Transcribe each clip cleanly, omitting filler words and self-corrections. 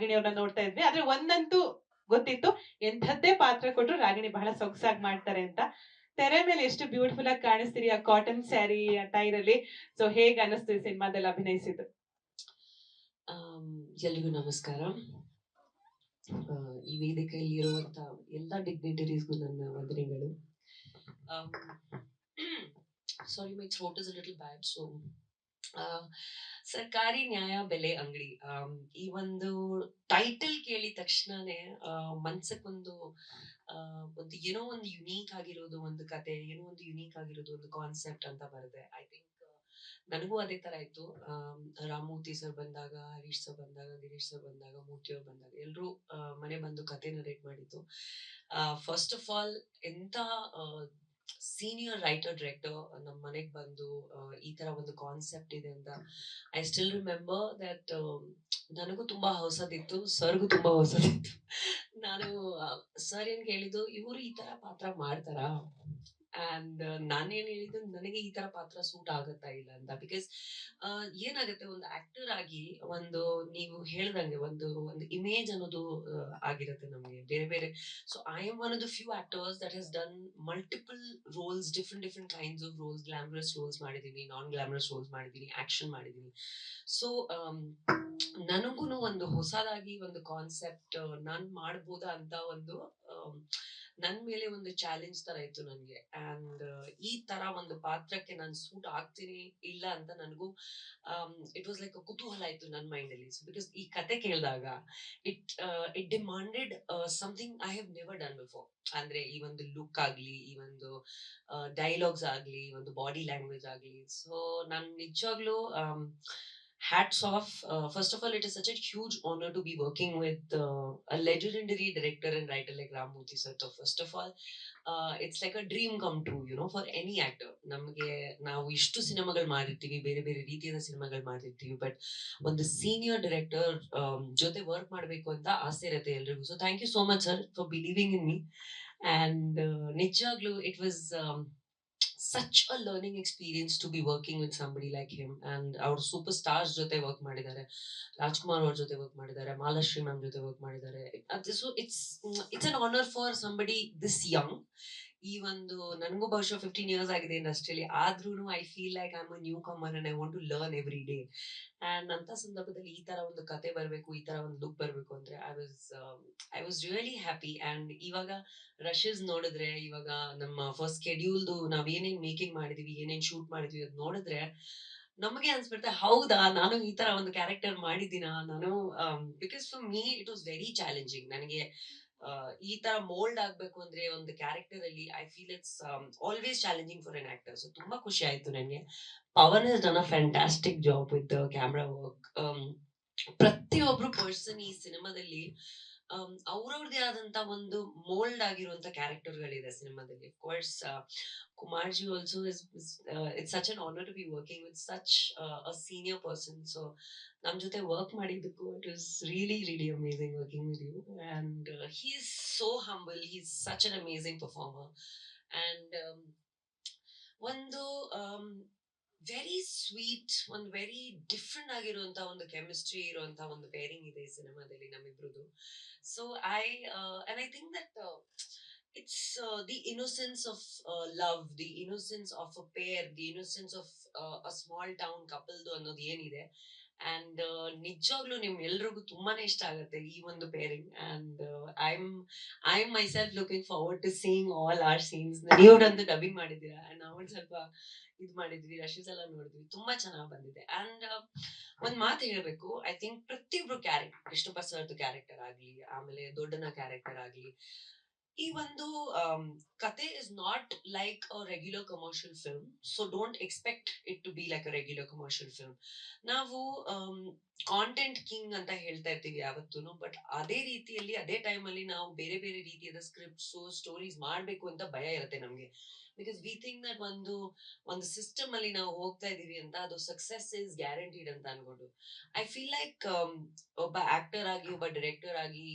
ರಾಗಿಣಿ ಅವ್ರನ್ನ ನೋಡ್ತಾ ಇದ್ವಿ. ಆದ್ರೆ ಒಂದಂತೂ ಗೊತ್ತಿತ್ತು, ಎಂಥದ್ದೇ ಪಾತ್ರ ಕೊಟ್ರು ರಾಗಿಣಿ ಬಹಳ ಸೊಗಸಾಗಿ ಮಾಡ್ತಾರೆ ಅಂತ. ತೆರೆ ಮೇಲೆ ಎಷ್ಟು ಬ್ಯೂಟಿಫುಲ್ ಆಗಿ ಕಾಣಿಸ್ತೀರಿ ಆ ಕಾಟನ್ ಸ್ಯಾರಿ ಅಟೈರ್ ಅಲ್ಲಿ. ಸೊ ಹೇಗ್ ಅನಿಸ್ತು ಈ ಸಿನಿಮಾದಲ್ಲಿ ಅಭಿನಯಿಸಿದ್ದು? ಎಲ್ರಿಗೂ ನಮಸ್ಕಾರ. ಈ ವೇದಿಕೆಯಲ್ಲಿ ಇರುವಂತ ಎಲ್ಲ ಡಿಗ್ನಿಟರೀಸ್ಗೂ ನನ್ನ ವಂದನೆಗಳು. Sorry, my throat is a little bad. So ಸರ್ಕಾರಿ ನ್ಯಾಯ ಬೆಲೆ ಅಂಗಡಿ, ಈ ಒಂದು ಟೈಟಲ್ ಕೇಳಿದ ತಕ್ಷಣನೇ ಮನ್ಸಕ್ಕೊಂದು ಒಂದು ಏನೋ ಒಂದು ಯುನೀಕ್ ಆಗಿರೋದು, ಒಂದು ಕತೆ, ಏನೋ ಒಂದು ಯುನೀಕ್ ಆಗಿರೋದು, ಒಂದು ಕಾನ್ಸೆಪ್ಟ್ ಅಂತ ಬರುತ್ತೆ. ಐ ಥಿಂಕ್ ನನಗೂ ಅದೇ ತರ ಇತ್ತು. ರಾಮಮೂರ್ತಿ ಸರ್ ಬಂದಾಗ, ಹರೀಶ್ ಸರ್ ಬಂದಾಗ, ಗಿರೀಶ್ ಸರ್ ಬಂದಾಗ, ಮೂರ್ತಿ ಅವ್ರು ಬಂದಾಗ ಎಲ್ರು ಮನೆ ಬಂದು ಕತೆ ನರೇಟ್ ಮಾಡಿದ್ದು. ಫಸ್ಟ್ ಆಫ್ ಆಲ್, ಎಂತ ಸೀನಿಯರ್ ರೈಟರ್ ಡೈರೆಕ್ಟರ್ ನಮ್ಮ ಮನೆಗೆ ಬಂದು ಈ ತರ ಒಂದು ಕಾನ್ಸೆಪ್ಟ್ ಇದೆ ಅಂತ. I still remember that. ನನಗೂ ತುಂಬಾ ಹೊಸದಿತ್ತು, ಸರ್ಗೂ ತುಂಬಾ ಹೊಸದಿತ್ತು. ನಾನು ಸರ್ ಏನ್ ಕೇಳಿದ್ದು, ಇವರು ಈ ತರ ಪಾತ್ರ ಮಾಡ್ತಾರಾ ಅಂಡ್ ನಾನೇನ್ ಹೇಳಿದ್ದು, ನನಗೆ ಈ ತರ ಪಾತ್ರ ಸೂಟ್ ಆಗತ್ತಾ ಇಲ್ಲ ಅಂತ. ಬಿಕಾಸ್ ಏನಾಗುತ್ತೆ, ಒಂದು ಆಕ್ಟರ್ ಆಗಿ ಒಂದು ನೀವು ಹೇಳ್ದಂಗೆ ಒಂದು ಒಂದು ಇಮೇಜ್ ಅನ್ನೋದು ಆಗಿರುತ್ತೆ ನಮ್ಗೆ ಬೇರೆ ಬೇರೆ. So I am one of the few actors that has done multiple roles, different kinds of roles. Glamorous roles ಮಾಡಿದೀನಿ, ನಾನ್ ಗ್ಲಾಮರಸ್ ರೋಲ್ಸ್ ಮಾಡಿದೀನಿ, ಆಕ್ಷನ್ ಮಾಡಿದೀನಿ. ಸೊ ನನಗೂ ಒಂದು ಹೊಸದಾಗಿ ಒಂದು ಕಾನ್ಸೆಪ್ಟ್ ನಾನ್ ಮಾಡ್ಬೋದಾ ಅಂತ ಒಂದು ನನ್ ಮೇಲೆ ಒಂದು ಚಾಲೆಂಜ್ ತರ ಇತ್ತು ನನ್ಗೆ. ಅಂಡ್ ಈ ತರ ಒಂದು ಪಾತ್ರಕ್ಕೆ ನಾನು ಸೂಟ್ ಆಗ್ತೀನಿ ಇಲ್ಲ ಅಂತ ನನಗೂ ಇಟ್ ವಾಸ್ ಲೈಕ್ ಕುತೂಹಲ ಇತ್ತು ನನ್ನ ಮೈಂಡ್ ಅಲ್ಲಿ. ಸೊ ಬಿಕಾಸ್ ಈ ಕತೆ ಕೇಳಿದಾಗ it demanded something I have never done before. ಅಂದ್ರೆ ಈ ಒಂದು ಲುಕ್ ಆಗ್ಲಿ, ಈ ಒಂದು ಡೈಲಾಗ್ಸ್ ಆಗ್ಲಿ, ಒಂದು ಬಾಡಿ ಲ್ಯಾಂಗ್ವೇಜ್ ಆಗ್ಲಿ. ಸೊ ನಾನು ನಿಜವಾಗ್ಲೂ hats off. First of all, it is such a huge honor to be working with a legendary director and writer like Ramamurthy sir. So first of all, it's like a dream come true, for any actor. ನಮಗೆ ನಾವು ಇಷ್ಟು ಸಿನಿಮಾಗಳು ಮಾಡಿರ್ತೀವಿ, ಬೇರೆ ಬೇರೆ ರೀತಿಯಾದ ಸಿನಿಮಾಗಳು ಮಾಡಿರ್ತೀವಿ, ಬಟ್ ಒಂದು ಸೀನಿಯರ್ ಡೈರೆಕ್ಟರ್ ಜೊತೆ ವರ್ಕ್ ಮಾಡಬೇಕು ಅಂತ ಆಸೆ ಇರುತ್ತೆ ಎಲ್ರಿಗೂ. So thank you so much sir for believing in me. And ನಿಜವಾಗ್ಲೂ it was such a learning experience to be working with somebody like him. And our superstars ಜೊತೆ work ಮಾಡಿದ್ದಾರೆ, ರಾಜ್ಕುಮಾರ್ ಅವ್ರ ಜೊತೆ ವರ್ಕ್ ಮಾಡಿದ್ದಾರೆ, ಮಾಲಾಶ್ರೀ ಮ್ಯಾಮ್ ಜೊತೆ ವರ್ಕ್ ಮಾಡಿದ್ದಾರೆ. So it's an honour for somebody this young. ಈ ಒಂದು ನನಗೂ ಬಹುಶಃ 15 years ಆಗಿದೆ ಇಂಡಸ್ಟ್ರಿಯಲ್ಲಿ, ಆದ್ರೂ I feel like I am a newcomer and I want to learn every day. And ಅಂತ ಸಂದರ್ಭದಲ್ಲಿ ಈ ತರ ಒಂದು ಕತೆ ಬರಬೇಕು, ಈ ತರ ಒಂದು ಲುಕ್ ಬರಬೇಕು ಅಂದ್ರೆ I was really happy. And ಇವಾಗ ರಶಸ್ ನೋಡಿದ್ರೆ, ಇವಾಗ ನಮ್ಮ ಫಸ್ಟ್ ಸ್ಕೆಡ್ಯೂಲ್ದು ನಾವ್ ಏನೇನ್ ಮೇಕಿಂಗ್ ಮಾಡಿದೀವಿ, ಏನೇನ್ ಶೂಟ್ ಮಾಡಿದ್ವಿ ಅದ್ ನೋಡಿದ್ರೆ ನಮಗೆ ಅನ್ಸ್ಬಿಡುತ್ತೆ, ಹೌದಾ ನಾನು ಈ ತರ ಒಂದು ಕ್ಯಾರೆಕ್ಟರ್ ಮಾಡಿದ್ದೀನ ನಾನು. Because for me it was very challenging. ನನಗೆ ಈ ತರ ಮೋಲ್ಡ್ ಆಗ್ಬೇಕು ಅಂದ್ರೆ ಒಂದು ಕ್ಯಾರೆಕ್ಟರ್ ಅಲ್ಲಿ I feel it's always challenging for an actor. So ತುಂಬಾ ಖುಷಿ ಆಯ್ತು ನನಗೆ. Pavan has done a fantastic job with camera work. ಪ್ರತಿಯೊಬ್ರು ಪರ್ಸನ್ ಈ ಸಿನಿಮಾದಲ್ಲಿ ಅವ್ರವ್ರದೇ ಆದಂತ ಒಂದು ಮೋಲ್ಡ್ ಆಗಿರುವಂತ ಕ್ಯಾರೆಕ್ಟರ್ಗಳಿದೆ ಸಿನಿಮಾದಲ್ಲಿ. Of course ಕುಮಾರ್ಜಿ also it's such an honour to be working with such a senior person. So ನಮ್ ಜೊತೆ ವರ್ಕ್ ಮಾಡಿದ್ದಕ್ಕೂ it is really amazing working with you. And he is so humble, he is such an amazing performer. And ಒಂದು very sweet, ಒಂದು very different ಆಗಿರುವಂತ ಒಂದು chemistry ಇರುವಂತ ಒಂದು pairing ಇದೆ ಈ ಸಿನಿಮಾದಲ್ಲಿ ನಮ್ಮಿಬ್ರದ್ದು. So I think that it's the innocence of love, the innocence of a pair, the innocence of a small town couple ಅನ್ನೋದು ಏನಿದೆ. ಅಂಡ್ ನಿಜವಾಗ್ಲೂ ನಿಮ್ ಎಲ್ರಿಗೂ ತುಂಬಾನೇ ಇಷ್ಟ ಆಗುತ್ತೆ ಈ ಒಂದು pairing. And I am myself looking forward to seeing all our scenes. ನೀವಂತೂ ಡಬ್ಬಿಂಗ್ ಮಾಡಿದ್ದೀರಾ, ಅಂಡ್ ನಾವು ಸ್ವಲ್ಪ ಇದ್ ಮಾಡಿದ್ವಿ, ರಶಸ್ ಎಲ್ಲ ನೋಡಿದ್ವಿ, ತುಂಬಾ ಚೆನ್ನಾಗಿ ಬಂದಿದೆ. ಅಂಡ್ ಒಂದ್ ಮಾತು ಹೇಳ್ಬೇಕು, ಐ ಥಿಂಕ್ ಪ್ರತಿಯೊಬ್ರು ಕ್ಯಾರೆಕ್ಟರ್, ಕೃಷ್ಣಪ್ಪ ಸರ್ದು ಕ್ಯಾರೆಕ್ಟರ್ ಆಗ್ಲಿ, ಆಮೇಲೆ ದೊಡ್ಡನ ಕ್ಯಾರೆಕ್ಟರ್ ಆಗ್ಲಿ, ಈ ಒಂದು ಕತೆ is not like a regular commercial film. So don't expect it to be like a regular commercial film. ನಾವು ಕಾಂಟೆಂಟ್ ಕಿಂಗ್ ಅಂತ ಹೇಳ್ತಾ ಇರ್ತೀವಿ ಯಾವತ್ತೂ, ಬಟ್ ಅದೇ ರೀತಿಯಲ್ಲಿ ಅದೇ ಟೈಮಲ್ಲಿ ನಾವು ಬೇರೆ ಬೇರೆ ರೀತಿಯಾದ ಸ್ಕ್ರಿಪ್ಟ್ಸ್, ಸ್ಟೋರೀಸ್ ಮಾಡ್ಬೇಕು ಅಂತ ಭಯ ಇರುತ್ತೆ ನಮ್ಗೆ. ಬಿಕಾಸ್ ವಿ ಥಿಂಕ್ ದಟ್ ಒಂದು ಸಿಸ್ಟಮ್ ಅಲ್ಲಿ ನಾವು ಹೋಗ್ತಾ ಇದೀವಿ ಅಂತ, ಅದು ಸಕ್ಸಸ್ ಇಸ್ ಗ್ಯಾರಂಟಿಡ್ ಅಂತ ಅನ್ಕೊಂಡು. ಐ ಫೀಲ್ ಲೈಕ್ ಒಬ್ಬ ಆಕ್ಟರ್ ಆಗಿ, ಒಬ್ಬ ಡೈರೆಕ್ಟರ್ ಆಗಿ,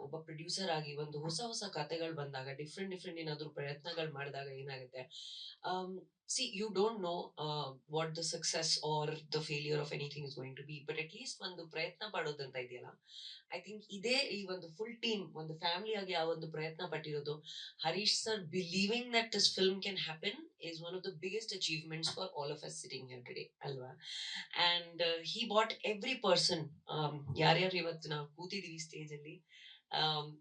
ಒಬ್ಬ ಪ್ರೊಡ್ಯೂಸರ್ ಆಗಿ ಒಂದು ಹೊಸ ಕತೆಗಳು ಬಂದಾಗ, ಡಿಫ್ರೆಂಟ್ ಏನಾದ್ರು ಪ್ರಯತ್ನಗಳು ಮಾಡಿದಾಗ ಏನಾಗುತ್ತೆ, see, you don't know what the success or the failure of anything is going to be, but at least ಒಂದು ಪ್ರಯತ್ನ ಪಡೋದಂತ ಇದೆಯಲ್ಲ, ಐ ಥಿಂಕ್ ಇದೇ ಈ ಒಂದು ಫುಲ್ ಟೀಮ್ ಒಂದು ಫ್ಯಾಮಿಲಿ ಆಗಿ ಆ ಒಂದು ಪ್ರಯತ್ನ ಪಟ್ಟಿರೋದು, Harish sir believing that this film can happen is one of the biggest achievements for all of us sitting here today, alva. And he bought every person, ಯಾರ್ಯಾರು ಇವತ್ತು ನಾವು ಕೂತಿದೀವಿ ಸ್ಟೇಜ್ ಅಲ್ಲಿ,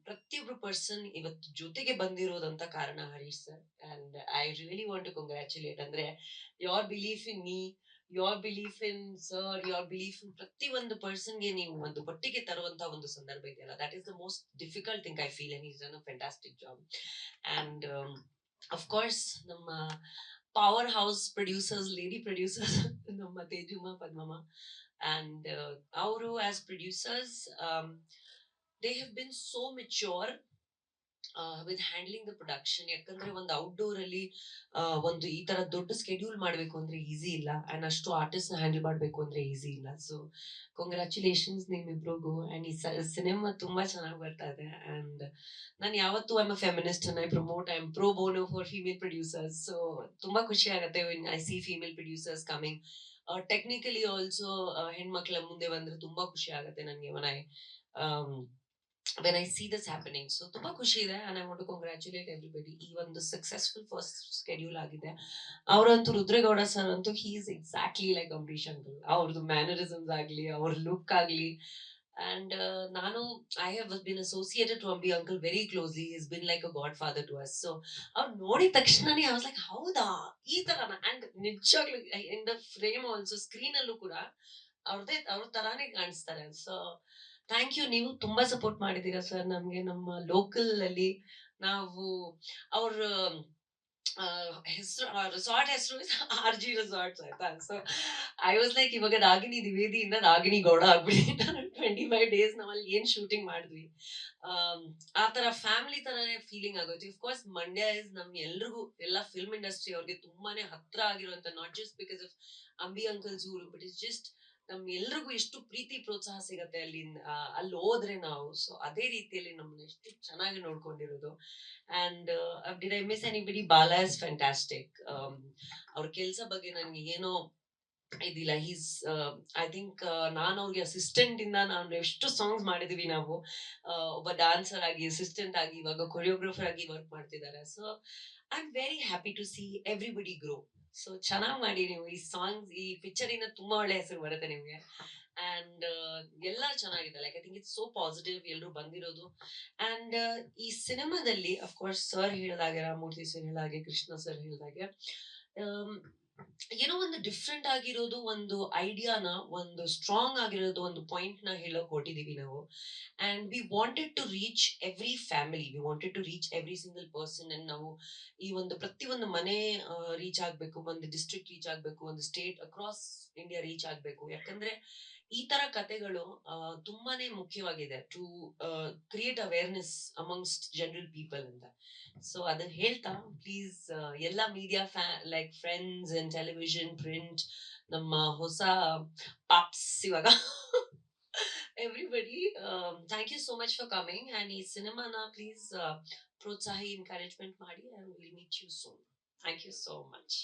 ಪ್ರತಿಯೊಬ್ರು ಪರ್ಸನ್ ಇವತ್ತು ಜೊತೆಗೆ ಬಂದಿರೋದಂತ ಕಾರಣ Harish sir. And I really want to congratulate, ಅಂದ್ರೆ your belief in me, your belief in sir, your belief in ಪ್ರತಿ ಒಂದು ಪರ್ಸನ್ಗೆ ನೀವು ಒಂದು ಒಟ್ಟಿಗೆ ತರುವಂತ ಒಂದು ಸಂದರ್ಭ ಇದೆಯಲ್ಲ, that is the most difficult thing I feel, and is done a fantastic job. And of course ನಮ್ಮ power house producers, lady producers, ನಮ್ಮ ತೇಜುಮಾ, ಪದ್ಮಮ್ಮ, and ಅವರು as producers, they have been so mature with handling the production. ಯಾಕಂದ್ರೆ ಒಂದು outdoor ಅಲ್ಲಿ ಒಂದು ಈ ತರ ದೊಡ್ಡ ಸ್ಕೆಡ್ಯೂಲ್ ಮಾಡ್ಬೇಕು ಅಂದ್ರೆ ಈಸಿ ಇಲ್ಲ, ಅಂಡ್ ಅಷ್ಟು ಆರ್ಟಿಸ್ಟ್ ನ ಹ್ಯಾಂಡಲ್ ಮಾಡ್ಬೇಕು ಅಂದ್ರೆ ಈಸಿ ಇಲ್ಲ. ಸೊ ಕಂಗ್ರ್ಯಾಚುಲೇಷನ್ಸ್ ನಿಮ್ಮಿಬ್ರಿಗೂ. ಅಂಡ್ ಈ ಸಿನಿಮಾ ತುಂಬಾ ಚೆನ್ನಾಗಿ ಬರ್ತಾ ಇದೆ. ಅಂಡ್ ನಾನು ಯಾವತ್ತೂ I am a feminist, and I promote, I am pro bono for female producers. So ತುಂಬಾ ಖುಷಿ ಆಗುತ್ತೆ I see female producers coming. Technically also ಹೆಣ್ಮಕ್ಳ ಮುಂದೆ ಬಂದ್ರೆ ತುಂಬಾ ಖುಷಿ ಆಗುತ್ತೆ ನನಗೆ when I see this happening. So ತುಂಬಾ ಖುಷಿ ಇದೆ, and I want to congratulate everybody. ಈ ಒಂದು ಸಕ್ಸಸ್ಫುಲ್ ಫಸ್ಟ್ ಸ್ಕೆಡ್ಯೂಲ್ ಆಗಿದೆ. ಅವರಂತೂ ರುದ್ರೇಗೌಡ ಸರ್ ಅಂತೂ he is exactly like Ambareesh uncle. ಅವ್ರದ್ದು ಮ್ಯಾನರಿಸಮ್ಸ್ ಆಗ್ಲಿ, ಅವ್ರ ಲುಕ್ ಆಗ್ಲಿ, and ನಾನು I have been associated to Ambi uncle very closely. Is been like a godfather to us. So ಅವ್ರು ನೋಡಿದ ತಕ್ಷಣನೇ ಐ ವಾಸ್ ಲೈಕ್, ಹೌದಾ ಈ ತರನ. ಅಂಡ್ ನಿಜವಾಗ್ಲೂ in the frame also, screen ಅಲ್ಲೂ ಕೂಡ ಅವ್ರ ತರಾನೇ ಕಾಣಿಸ್ತಾರೆ. ಸೊ ಥ್ಯಾಂಕ್ ಯು, ನೀವು ತುಂಬಾ ಸಪೋರ್ಟ್ ಮಾಡಿದೀರಾ ಸರ್ ನಮ್ಗೆ. ನಮ್ಮ ಲೋಕಲ್ ಅಲ್ಲಿ ನಾವು ಅವ್ರ ಹೆಸರು, ರೆಸಾರ್ಟ್ ಹೆಸರು ಆರ್ ಜಿ ರೆಸಾರ್ಟ್ಸ್, ಆಯ್ತಾ. ಸೊ ಐ ವಾಸ್ ಲೈಕ್, ಇವಾಗ ರಾಗಿಣಿ ದ್ವಿವೇದಿಯಿಂದ ರಾಗಿಣಿ ಗೌಡ ಆಗ್ಬಿಡಿ. 25 days ನಾವಲ್ಲಿ ಏನ್ ಶೂಟಿಂಗ್ ಮಾಡಿದ್ವಿ, ಆ ತರ ಫ್ಯಾಮಿಲಿ ತರಾನೇ ಫೀಲಿಂಗ್ ಆಗುತ್ತೆ. ಆಫ್ ಕೋರ್ಸ್ ಮಂಡ್ಯ ಇಸ್ ನಮ್ ಎಲ್ರಿಗೂ, ಎಲ್ಲ ಫಿಲ್ಮ್ ಇಂಡಸ್ಟ್ರಿ ಅವ್ರಿಗೆ ತುಂಬಾನೇ ಹತ್ರ ಆಗಿರುವಂತ, not just because of Ambi uncles ಊರು, ಬಟ್ ಇಟ್ಸ್ ಜಸ್ಟ್ ನಮ್ ಎಲ್ರಿಗೂ ಎಷ್ಟು ಪ್ರೀತಿ ಪ್ರೋತ್ಸಾಹ ಸಿಗತ್ತೆ ಅಲ್ಲಿ ಹೋದ್ರೆ ನಾವು. ಸೊ ಅದೇ ರೀತಿಯಲ್ಲಿ ನಮ್ಮನ್ನ ಎಷ್ಟು ಚೆನ್ನಾಗಿ ನೋಡ್ಕೊಂಡಿರೋದು. And did I miss anybody? Bala is fantastic. ಅವ್ರ ಕೆಲ್ಸ ಬಗ್ಗೆ ನನ್ಗೆ ಏನೋ ಇದಿಲ್ಲ. ಹೀಸ್ ಐ ಥಿಂಕ್ ನಾನು ಅವ್ರಿಗೆ ಅಸಿಸ್ಟೆಂಟ್ ಇಂದ ನಾನು ಎಷ್ಟು ಸಾಂಗ್ಸ್ ಮಾಡಿದೀವಿ ನಾವು. ಒಬ್ಬ ಡಾನ್ಸರ್ ಆಗಿ, ಅಸಿಸ್ಟೆಂಟ್ ಆಗಿ, ಇವಾಗ ಕೊರಿಯೋಗ್ರಫರ್ ಆಗಿ ವರ್ಕ್ ಮಾಡ್ತಿದ್ದಾರೆ. So I am very happy to see everybody grow. So ಚೆನ್ನಾಗಿ ಮಾಡಿ ನೀವು ಈ ಸಾಂಗ್ಸ್, ಈ ಪಿಕ್ಚರ್ ಇಂದ ತುಂಬಾ ಒಳ್ಳೆ ಹೆಸರು ಬರುತ್ತೆ ನಿಮ್ಗೆ. ಅಂಡ್ ಎಲ್ಲ ಚೆನ್ನಾಗಿದೆ. Like I think it's so positive ಎಲ್ಲರೂ ಬಂದಿರೋದು. ಅಂಡ್ ಈ ಸಿನಿಮಾದಲ್ಲಿ ಅಫ್ಕೋರ್ಸ್ ಸರ್ ಹೇಳಿದಾಗೆ, ರಾಮಮೂರ್ತಿ ಸರ್ ಹೇಳಿದಾಗೆ, ಕೃಷ್ಣ ಸರ್ ಹೇಳಿದಾಗೆ, ಏನೋ ಒಂದು ಡಿಫ್ರೆಂಟ್ ಆಗಿರೋದು, ಒಂದು ಐಡಿಯಾನ, ಒಂದು ಸ್ಟ್ರಾಂಗ್ ಆಗಿರೋದು, ಒಂದು ಪಾಯಿಂಟ್ ನ ಹೇಳಕ್ ಹೊಟ್ಟಿದೀವಿ ನಾವು. And we wanted to reach every family, we wanted to reach every single person. And ನಾವು ಈ ಒಂದು ಪ್ರತಿಯೊಂದು ಮನೆ ರೀಚ್ ಆಗ್ಬೇಕು, ಒಂದು ಡಿಸ್ಟ್ರಿಕ್ಟ್ ರೀಚ್ ಆಗ್ಬೇಕು, ಒಂದು ಸ್ಟೇಟ್ ಅಕ್ರಾಸ್ ಇಂಡಿಯಾ ರೀಚ್ ಆಗ್ಬೇಕು. ಯಾಕಂದ್ರೆ ಈ ತರ ಕತೆಗಳು ತುಂಬಾನೇ ಮುಖ್ಯವಾಗಿದೆ to create awareness amongst general people ಅಂತ. ಸೊ ಅದನ್ನ ಹೇಳ್ತಾ, ಪ್ಲೀಸ್ ಎಲ್ಲ media like friends and television, print, ನಮ್ಮ ಹೊಸ ಪಾಪ್ಸ್ ಇವಾಗ everybody, thank you so much for coming. And ಈ ಸಿನಿಮಾನ ಪ್ಲೀಸ್ ಪ್ರೋತ್ಸಾಹಿ, ಎನ್ಕರೇಜ್ಮೆಂಟ್ ಮಾಡಿ, and will meet you soon. Thank you so much.